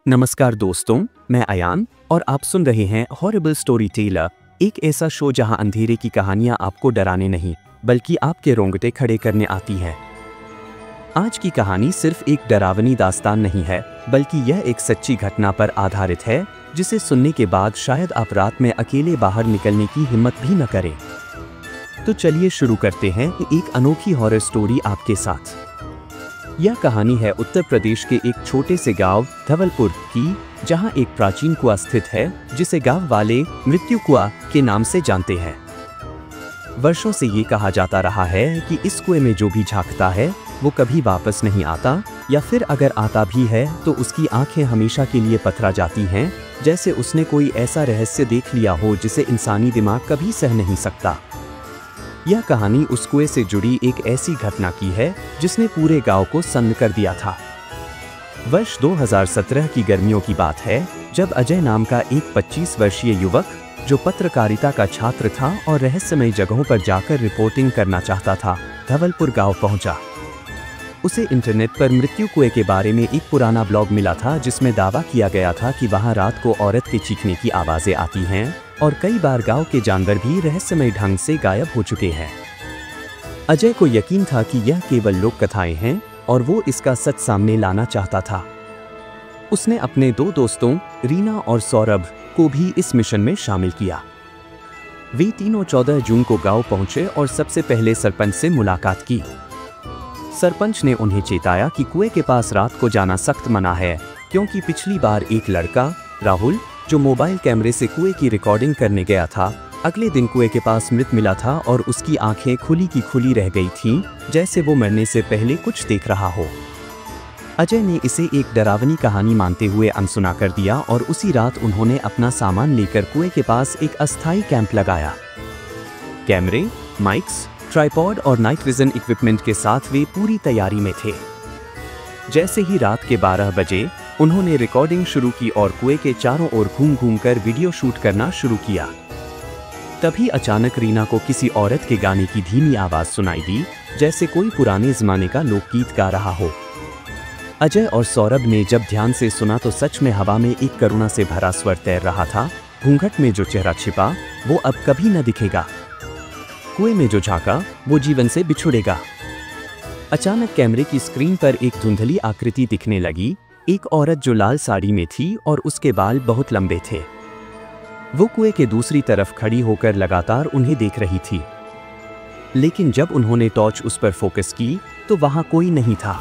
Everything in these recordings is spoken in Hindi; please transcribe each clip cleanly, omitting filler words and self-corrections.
नमस्कार दोस्तों, मैं अयान और आप सुन रहे हैं हॉरिबल स्टोरी टेलर, एक ऐसा शो जहां अंधेरे की कहानियां आपको डराने नहीं बल्कि आपके रोंगटे खड़े करने आती हैं। आज की कहानी सिर्फ एक डरावनी दास्तान नहीं है, बल्कि यह एक सच्ची घटना पर आधारित है जिसे सुनने के बाद शायद आप रात में अकेले बाहर निकलने की हिम्मत भी न करें। तो चलिए शुरू करते हैं एक अनोखी हॉरर स्टोरी आपके साथ। यह कहानी है उत्तर प्रदेश के एक छोटे से गांव धवलपुर की, जहां एक प्राचीन कुआं स्थित है जिसे गांव वाले मृत्यु कुआं के नाम से जानते हैं। वर्षों से ये कहा जाता रहा है कि इस कुएं में जो भी झांकता है वो कभी वापस नहीं आता, या फिर अगर आता भी है तो उसकी आंखें हमेशा के लिए पथरा जाती हैं, जैसे उसने कोई ऐसा रहस्य देख लिया हो जिसे इंसानी दिमाग कभी सह नहीं सकता। यह कहानी उस कुएं से जुड़ी एक ऐसी घटना की है जिसने पूरे गांव को सन्न कर दिया था। वर्ष 2017 की गर्मियों की बात है, जब अजय नाम का एक 25 वर्षीय युवक, जो पत्रकारिता का छात्र था और रहस्यमय जगहों पर जाकर रिपोर्टिंग करना चाहता था, धवलपुर गांव पहुंचा। उसे इंटरनेट पर मृत्यु कुएं के बारे में एक पुराना ब्लॉग मिला था जिसमें दावा किया गया था कि वहां रात को औरत के चीखने की आवाजें आती हैं और कई बार गांव के जानवर भी रहस्यमय ढंग से गायब हो चुके हैं। अजय को यकीन था कि यह केवल लोक कथाएं हैं और वो इसका सच सामने लाना चाहता था। उसने अपने दो दोस्तों रीना और सौरभ को भी इस मिशन में शामिल किया। वे तीनों 14 जून को गांव पहुंचे और सबसे पहले सरपंच से मुलाकात की। सरपंच ने उन्हें चेताया कि कुएं के पास रात को जाना सख्त मना है, क्योंकि पिछली बार एक लड़का राहुल, जो मोबाइल कैमरे से कुएं की रिकॉर्डिंग करने गया था, अगले दिन कुएं के पास मृत मिला था और उसकी आंखें खुली की खुली रह गई थीं, जैसे वो मरने से पहले कुछ देख रहा हो। अजय ने इसे एक डरावनी कहानी मानते हुए अनसुना कर दिया और उसी रात उन्होंने अपना सामान लेकर कुएं के पास एक अस्थायी कैंप लगाया। कैमरे, माइक्स, ट्राइपॉड और नाइट विजन इक्विपमेंट के साथ वे पूरी तैयारी में थे। जैसे ही रात के 12 बजे उन्होंने रिकॉर्डिंग शुरू की और कुएं के चारों ओर घूम घूम कर वीडियो शूट करना शुरू किया। तभी अचानक रीना को किसी औरत के गाने की धीमी आवाज सुनाई दी, जैसे कोई पुराने जमाने का लोकगीत गा रहा हो। अजय और सौरभ ने जब ध्यान से सुना तो सच में हवा में एक करुणा से भरा स्वर तैर रहा था। घूंघट में जो चेहरा छिपा वो अब कभी न दिखेगा, कुएं में जो झांका वो जीवन से बिछुड़ेगा। अचानक कैमरे की स्क्रीन पर एक धुंधली आकृति दिखने लगी, एक औरत जो लाल साड़ी में थी और उसके बाल बहुत लंबे थे। वो कुएं के दूसरी तरफ खड़ी होकर लगातार उन्हें देख रही थी, लेकिन जब उन्होंने टॉर्च उस पर फोकस की तो वहां कोई नहीं था।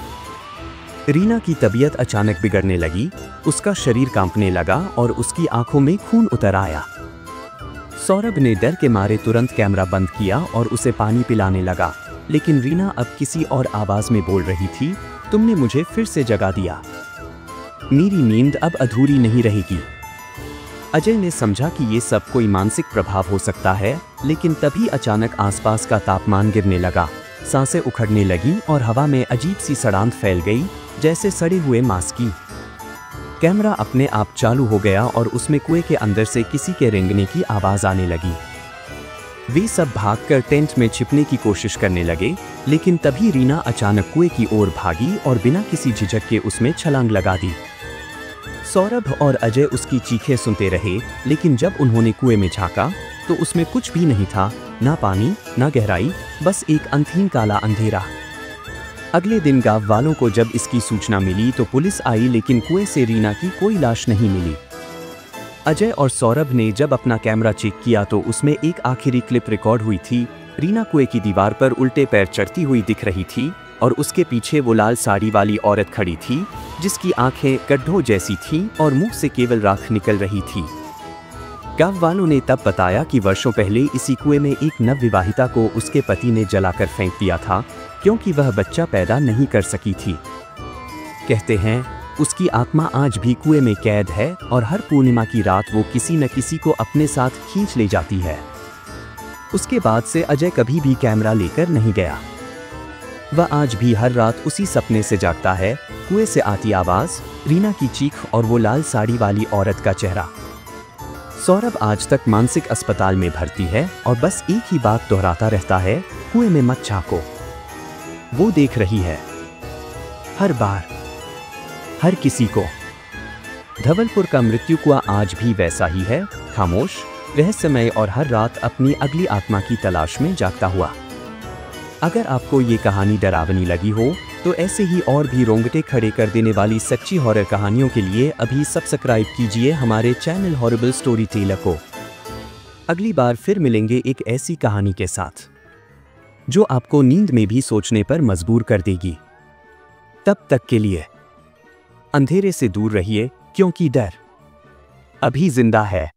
रीना की तबीयत अचानक बिगड़ने लगी, उसका शरीर कांपने लगा और उसकी आंखों में खून उतर आया। सौरभ ने डर के मारे तुरंत कैमरा बंद किया और उसे पानी पिलाने लगा, लेकिन रीना अब किसी और आवाज में बोल रही थी, तुमने मुझे फिर से जगा दिया, मेरी नींद अब अधूरी नहीं रहेगी। अजय ने समझा कि ये सब कोई मानसिक प्रभाव हो सकता है, लेकिन तभी अचानक आसपास का तापमान गिरने लगा, सांसें उखड़ने लगीं और हवा में अजीब सी सड़ांध फैल गई, जैसे सड़े हुए मांस की। कैमरा अपने आप चालू हो गया और उसमें कुएं के अंदर से किसी के रेंगने की आवाज आने लगी। वे सब भागकर टेंट में छिपने की कोशिश करने लगे, लेकिन तभी रीना अचानक कुएं की ओर भागी और बिना किसी झिझक के उसमें छलांग लगा दी। सौरभ और अजय उसकी चीखें सुनते रहे, लेकिन जब उन्होंने कुएं में झांका तो उसमें कुछ भी नहीं था, ना पानी ना गहराई, बस एक अंतहीन काला अंधेरा। अगले दिन गांव वालों को जब इसकी सूचना मिली तो पुलिस आई, लेकिन कुएं से रीना की कोई लाश नहीं मिली। अजय और सौरभ ने जब अपना कैमरा चेक किया तो उसमें एक आखिरी क्लिप रिकॉर्ड हुई थी। रीना कुएं की दीवार पर उल्टे पैर चढ़ती हुई दिख रही थी और उसके पीछे वो लाल साड़ी वाली औरत खड़ी थी, जिसकी आंखें गड्ढों जैसी थीं और मुंह से केवल राख निकल रही थी। गांव वालों ने तब बताया कि वर्षों पहले इसी कुएं में एक नवविवाहिता को उसके पति ने जलाकर फेंक दिया था, क्योंकि वह बच्चा पैदा नहीं कर सकी थी। कहते हैं उसकी आत्मा आज भी कुएं में कैद है और हर पूर्णिमा की रात वो किसी न किसी को अपने साथ खींच ले जाती है। उसके बाद से अजय कभी भी कैमरा लेकर नहीं गया। वह आज भी हर रात उसी सपने से जागता है, कुएं से आती आवाज, रीना की चीख और वो लाल साड़ी वाली औरत का चेहरा। सौरभ आज तक मानसिक अस्पताल में भर्ती है और बस एक ही बात दोहराता रहता है, कुएं में मत झांको, वो देख रही है हर बार, हर किसी को। धवलपुर का मृत्यु कुआं आज भी वैसा ही है, खामोश, रहस्यमय और हर रात अपनी अगली आत्मा की तलाश में जागता हुआ। अगर आपको ये कहानी डरावनी लगी हो तो ऐसे ही और भी रोंगटे खड़े कर देने वाली सच्ची हॉरर कहानियों के लिए अभी सब्सक्राइब कीजिए हमारे चैनल हॉरिबल स्टोरी टेलर को। अगली बार फिर मिलेंगे एक ऐसी कहानी के साथ जो आपको नींद में भी सोचने पर मजबूर कर देगी। तब तक के लिए अंधेरे से दूर रहिए, क्योंकि डर अभी जिंदा है।